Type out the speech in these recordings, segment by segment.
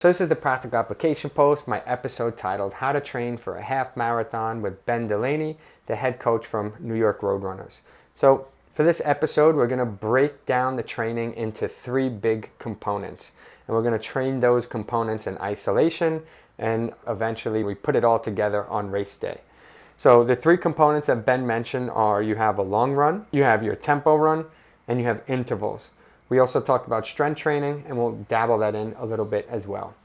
So this is the practical application post, my episode titled How to Train for a Half Marathon with Ben Delaney, the head coach from New York Roadrunners. So for this episode, we're going to break down the training into three big components. And we're going to train those components in isolation, and eventually we put it all together on race day. So the three components that Ben mentioned are you have a long run, you have your tempo run, and you have intervals. We also talked about strength training, and we'll dabble that in a little bit as well.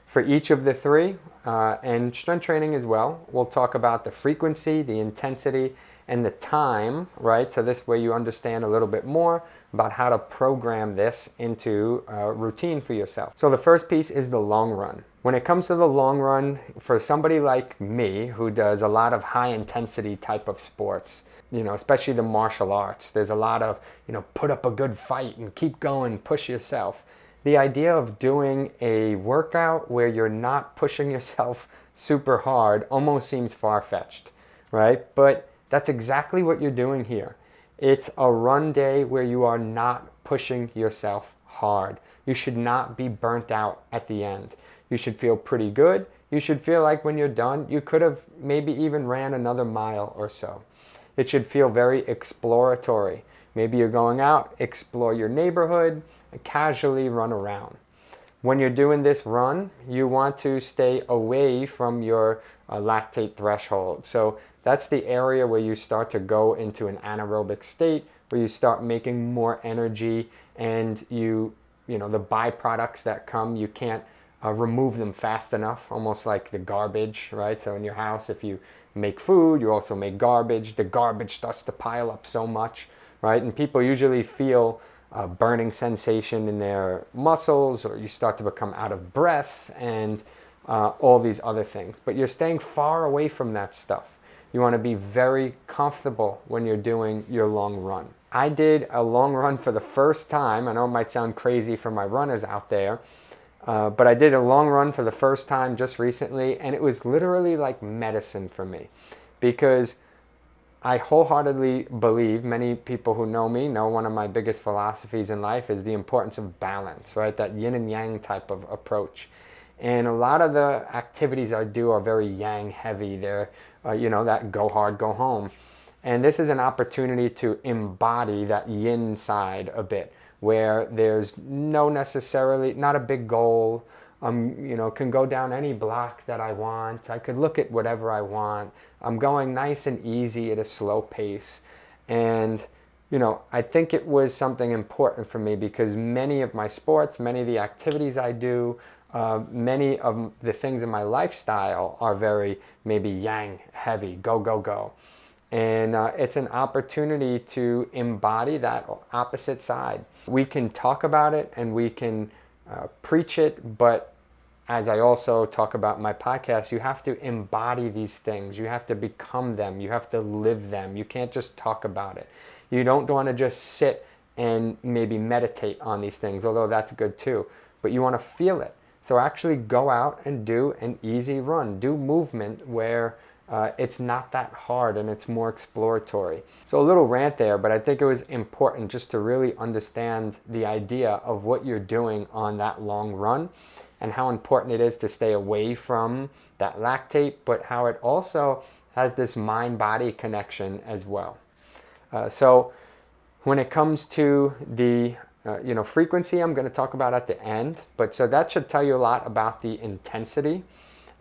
For each of the three, and strength training as well, we'll talk about the frequency, the intensity, and the time, right? So this way you understand a little bit more about how to program this into a routine for yourself. So the first piece is the long run. When it comes to the long run, for somebody like me who does a lot of high intensity type of sports, especially the martial arts, there's a lot of, put up a good fight and keep going, push yourself. The idea of doing a workout where you're not pushing yourself super hard almost seems far-fetched, right? But that's exactly what you're doing here. It's a run day where you are not pushing yourself hard. You should not be burnt out at the end. You should feel pretty good. You should feel like when you're done, you could have maybe even ran another mile or so. It should feel very exploratory. Maybe you're going out, explore your neighborhood, and casually run around. When you're doing this run, you want to stay away from your lactate threshold. So that's the area where you start to go into an anaerobic state, where you start making more energy, and the byproducts that come, you can't remove them fast enough, almost like the garbage, right? So in your house, if you make food, you also make garbage. The garbage starts to pile up so much, right? And people usually feel a burning sensation in their muscles, or you start to become out of breath, and all these other things. But you're staying far away from that stuff. You want to be very comfortable when you're doing your long run. I did a long run for the first time. I know it might sound crazy for my runners out there, but I did a long run for the first time just recently, and it was literally like medicine for me, because I wholeheartedly believe, many people who know me know one of my biggest philosophies in life is the importance of balance, right? That yin and yang type of approach. And a lot of the activities I do are very yang heavy. They're, that go hard, go home. And this is an opportunity to embody that yin side a bit, where there's not a big goal. Can go down any block that I want. I could look at whatever I want. I'm going nice and easy at a slow pace. And, I think it was something important for me, because many of my sports, many of the activities I do, many of the things in my lifestyle are very maybe yang heavy, go, go, go. And it's an opportunity to embody that opposite side. We can talk about it and we can preach it, but as I also talk about in my podcast, you have to embody these things. You have to become them. You have to live them. You can't just talk about it. You don't want to just sit and maybe meditate on these things, although that's good too. But you want to feel it. So actually go out and do an easy run. Do movement where it's not that hard and it's more exploratory. So a little rant there, but I think it was important just to really understand the idea of what you're doing on that long run, and how important it is to stay away from that lactate, but how it also has this mind-body connection as well. So when it comes to the frequency, I'm going to talk about at the end, but so that should tell you a lot about the intensity.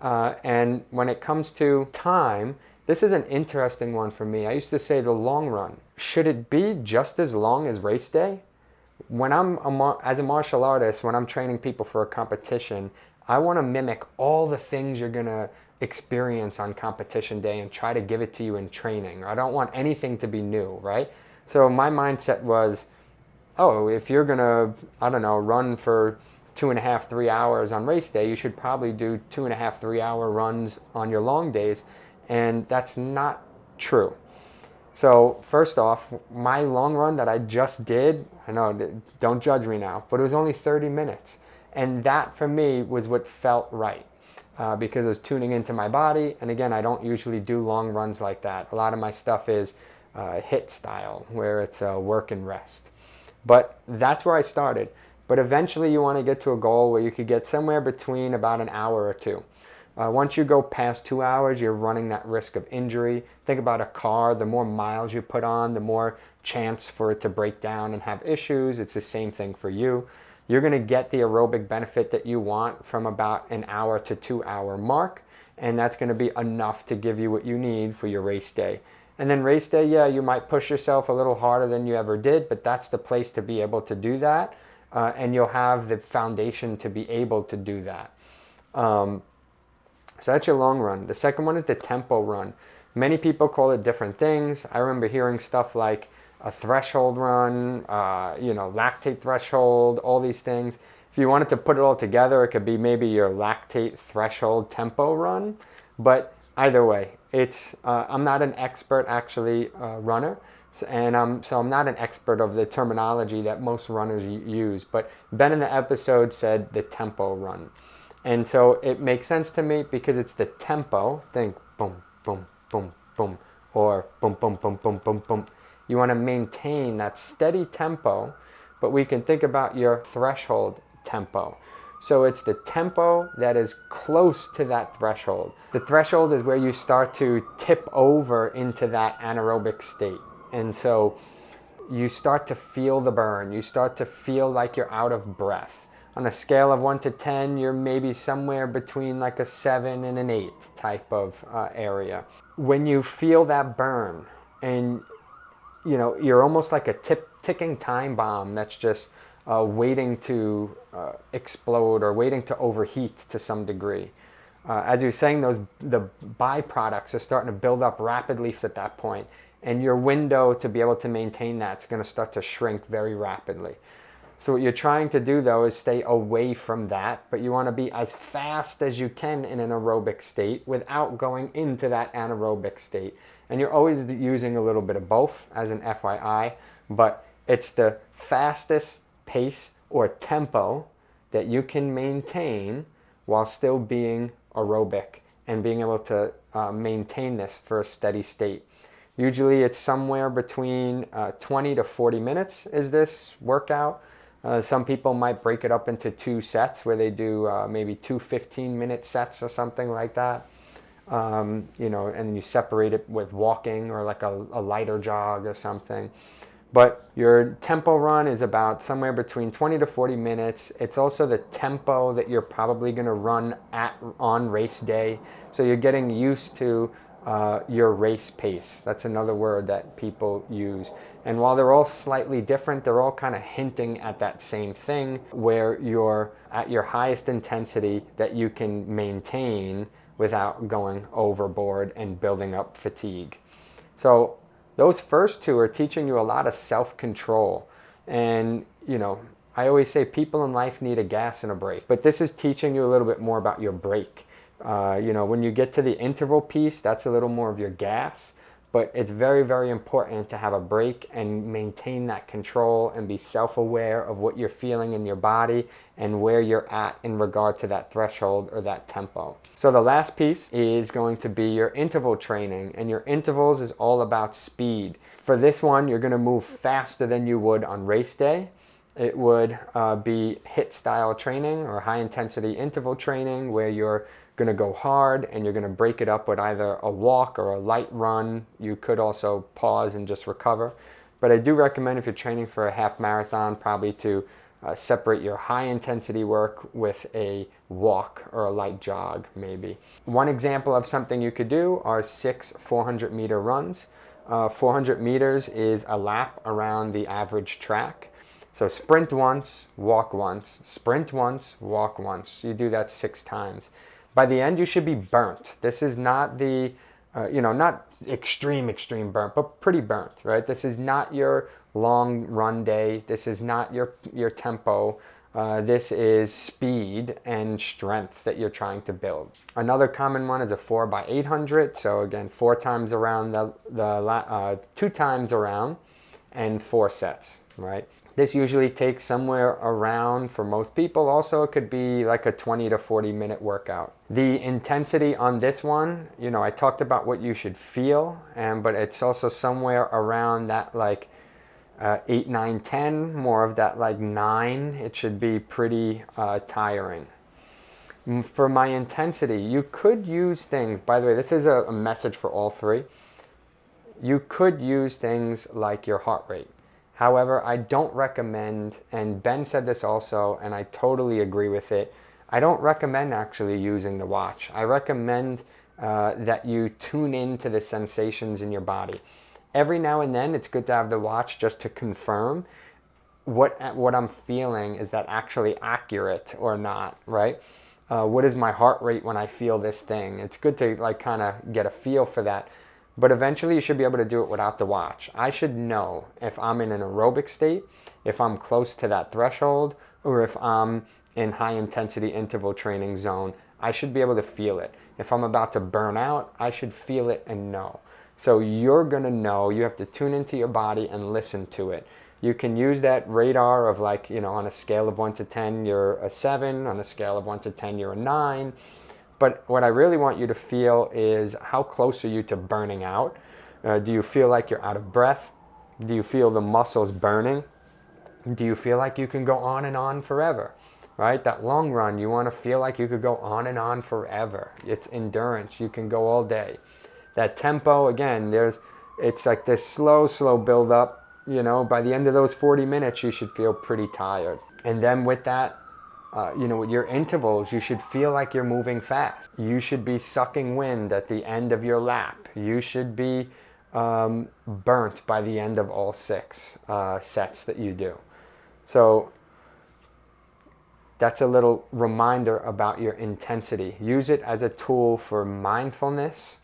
And when it comes to time, this is an interesting one for me. I used to say the long run. Should it be just as long as race day? When as a martial artist, when I'm training people for a competition, I want to mimic all the things you're going to experience on competition day and try to give it to you in training. I don't want anything to be new, right? So my mindset was, if you're going to, run for 2.5, 3 hours on race day, you should probably do 2.5, 3 hour runs on your long days. And that's not true. So first off, my long run that I just did, I know, don't judge me now, but it was only 30 minutes. And that for me was what felt right, because I was tuning into my body. And again, I don't usually do long runs like that. A lot of my stuff is HIIT style, where it's work and rest. But that's where I started. But eventually you want to get to a goal where you could get somewhere between about an hour or two. Once you go past 2 hours, you're running that risk of injury. Think about a car. The more miles you put on, the more chance for it to break down and have issues. It's the same thing for you. You're going to get the aerobic benefit that you want from about an hour to 2 hour mark, and that's going to be enough to give you what you need for your race day. And then race day, yeah, you might push yourself a little harder than you ever did, but that's the place to be able to do that, and you'll have the foundation to be able to do that. So that's your long run. The second one is the tempo run. Many people call it different things. I remember hearing stuff like a threshold run, lactate threshold, all these things. If you wanted to put it all together, it could be maybe your lactate threshold tempo run. But either way, I'm not an expert actually runner, and so I'm not an expert of the terminology that most runners use. But Ben in the episode said the tempo run. And so it makes sense to me because it's the tempo. Think boom, boom, boom, boom, or boom, boom, boom, boom, boom, boom. You want to maintain that steady tempo, but we can think about your threshold tempo. So it's the tempo that is close to that threshold. The threshold is where you start to tip over into that anaerobic state. And so you start to feel the burn. You start to feel like you're out of breath. On a scale of 1 to 10, you're maybe somewhere between like a 7 and an 8 type of area. When you feel that burn, and you're almost like a ticking time bomb that's just waiting to explode or waiting to overheat to some degree. As you're saying, the byproducts are starting to build up rapidly at that point, and your window to be able to maintain that is going to start to shrink very rapidly. So what you're trying to do, though, is stay away from that, but you want to be as fast as you can in an aerobic state without going into that anaerobic state. And you're always using a little bit of both as an FYI, but it's the fastest pace or tempo that you can maintain while still being aerobic and being able to maintain this for a steady state. Usually it's somewhere between 20 to 40 minutes is this workout. Some people might break it up into 2 sets where they do maybe 2 15-minute sets or something like that. And you separate it with walking or like a lighter jog or something. But your tempo run is about somewhere between 20 to 40 minutes. It's also the tempo that you're probably going to run on race day. So you're getting used to your race pace. That's another word that people use. And while they're all slightly different, they're all kind of hinting at that same thing where you're at your highest intensity that you can maintain without going overboard and building up fatigue. So those first 2 are teaching you a lot of self-control. And, I always say people in life need a gas and a brake, but this is teaching you a little bit more about your brake. When you get to the interval piece, that's a little more of your gas, but it's very, very important to have a brake and maintain that control and be self-aware of what you're feeling in your body and where you're at in regard to that threshold or that tempo. So the last piece is going to be your interval training, and your intervals is all about speed. For this one, you're going to move faster than you would on race day. It would be HIIT style training or high intensity interval training where you're going to go hard and you're going to break it up with either a walk or a light run. You could also pause and just recover. But I do recommend if you're training for a half marathon probably to separate your high intensity work with a walk or a light jog maybe. One example of something you could do are 6 400-meter runs. 400 meters is a lap around the average track. So sprint once, walk once, sprint once, walk once. You do that 6 times. By the end, you should be burnt. This is not the, not extreme burnt, but pretty burnt, right? This is not your long run day. This is not your tempo. This is speed and strength that you're trying to build. Another common one is a 4x800. So again, 4 times around 2 times around and 4 sets, right? This usually takes somewhere around, for most people also, it could be like a 20 to 40 minute workout. The intensity on this one, I talked about what you should feel, but it's also somewhere around that like 8, 9, 10, more of that like 9, it should be pretty tiring. For my intensity, you could use things, by the way, this is a message for all three. You could use things like your heart rate. However, I don't recommend, and Ben said this also, and I totally agree with it, I don't recommend actually using the watch. I recommend that you tune into the sensations in your body. Every now and then, it's good to have the watch just to confirm what I'm feeling, is that actually accurate or not, right? What is my heart rate when I feel this thing? It's good to like kind of get a feel for that. But eventually you should be able to do it without the watch. I should know if I'm in an aerobic state, if I'm close to that threshold, or if I'm in high intensity interval training zone. I should be able to feel it. If I'm about to burn out, I should feel it and know. So you're going to know. You have to tune into your body and listen to it. You can use that radar of like, on a scale of 1 to 10, you're a 7. On a scale of 1 to 10, you're a 9. But what I really want you to feel is, how close are you to burning out? Do you feel like you're out of breath? Do you feel the muscles burning? Do you feel like you can go on and on forever? Right? That long run, you want to feel like you could go on and on forever. It's endurance. You can go all day. That tempo, again, it's like this slow build up. By the end of those 40 minutes, you should feel pretty tired. And then with that, with your intervals, you should feel like you're moving fast. You should be sucking wind at the end of your lap. You should be burnt by the end of all 6 sets that you do. So that's a little reminder about your intensity. Use it as a tool for mindfulness.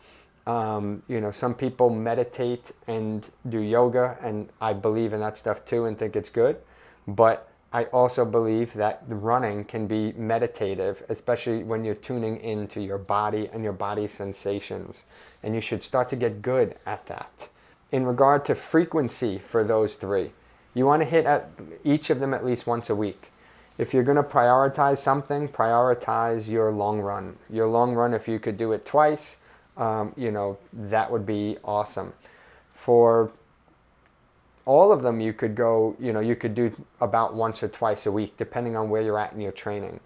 Some people meditate and do yoga, and I believe in that stuff too and think it's good. But I also believe that the running can be meditative, especially when you're tuning into your body and your body sensations. And you should start to get good at that. In regard to frequency for those 3, you want to hit at each of them at least once a week. If you're going to prioritize something, prioritize your long run. Your long run, if you could do it twice, that would be awesome. For all of them, you could go, you could do about once or twice a week, depending on where you're at in your training.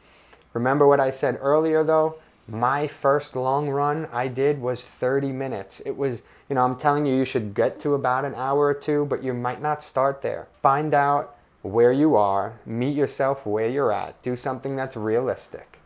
Remember what I said earlier, though? My first long run I did was 30 minutes. It was, I'm telling you, you should get to about an hour or 2, but you might not start there. Find out where you are, meet yourself where you're at, do something that's realistic.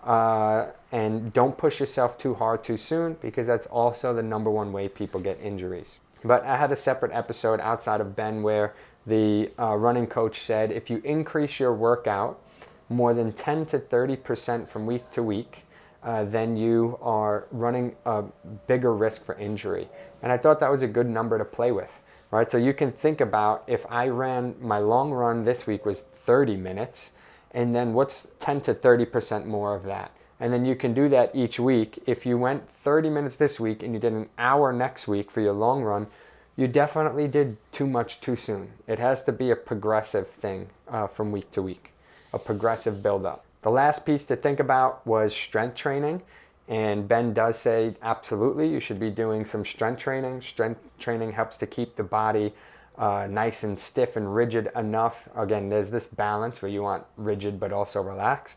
And don't push yourself too hard too soon, because that's also the number one way people get injuries. But I had a separate episode outside of Ben where the running coach said, if you increase your workout more than 10 to 30% from week to week, then you are running a bigger risk for injury. And I thought that was a good number to play with, right? So you can think about, if I ran, my long run this week was 30 minutes, and then what's 10 to 30% more of that? And then you can do that each week. If you went 30 minutes this week and you did an hour next week for your long run, you definitely did too much too soon. It has to be a progressive thing from week to week, a progressive build-up. The last piece to think about was strength training. And Ben does say, absolutely, you should be doing some strength training. Strength training helps to keep the body nice and stiff and rigid enough. Again, there's this balance where you want rigid but also relaxed,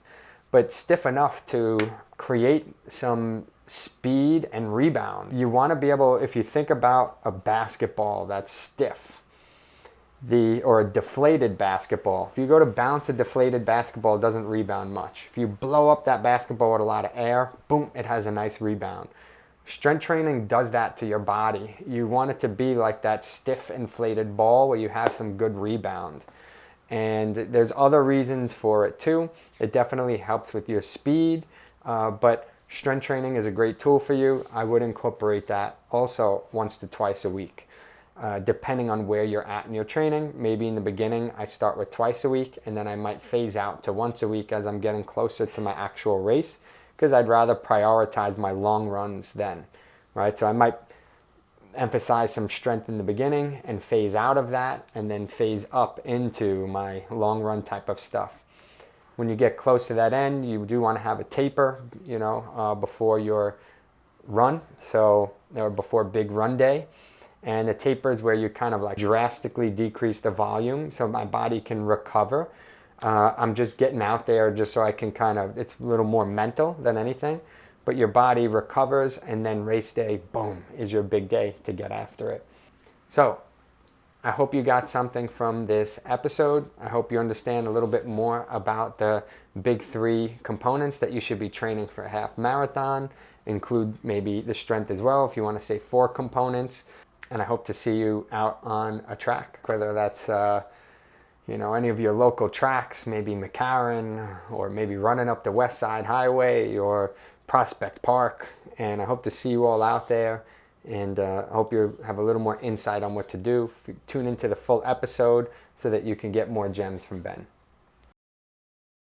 but stiff enough to create some speed and rebound. You want to be able, if you think about a basketball that's stiff, or a deflated basketball, if you go to bounce a deflated basketball, it doesn't rebound much. If you blow up that basketball with a lot of air, boom, it has a nice rebound. Strength training does that to your body. You want it to be like that stiff inflated ball where you have some good rebound. And there's other reasons for it too. It definitely helps with your speed, but strength training is a great tool for you. I would incorporate that also once to twice a week, depending on where you're at in your training. Maybe in the beginning, I start with twice a week, and then I might phase out to once a week as I'm getting closer to my actual race, because I'd rather prioritize my long runs then, right? So I might emphasize some strength in the beginning and phase out of that, and then phase up into my long run type of stuff. When you get close to that end, you do want to have a taper, before your run, or before big run day. And the taper is where you kind of like drastically decrease the volume so my body can recover. I'm just getting out there just so I can kind of, it's a little more mental than anything, but your body recovers, and then race day, boom, is your big day to get after it. So I hope you got something from this episode. I hope you understand a little bit more about the big 3 components that you should be training for a half marathon. Include maybe the strength as well, if you want to say 4 components. And I hope to see you out on a track, whether that's any of your local tracks, maybe McCarran, or maybe running up the West Side Highway or Prospect Park. And I hope to see you all out there, and I hope you have a little more insight on what to do. Tune into the full episode so that you can get more gems from Ben.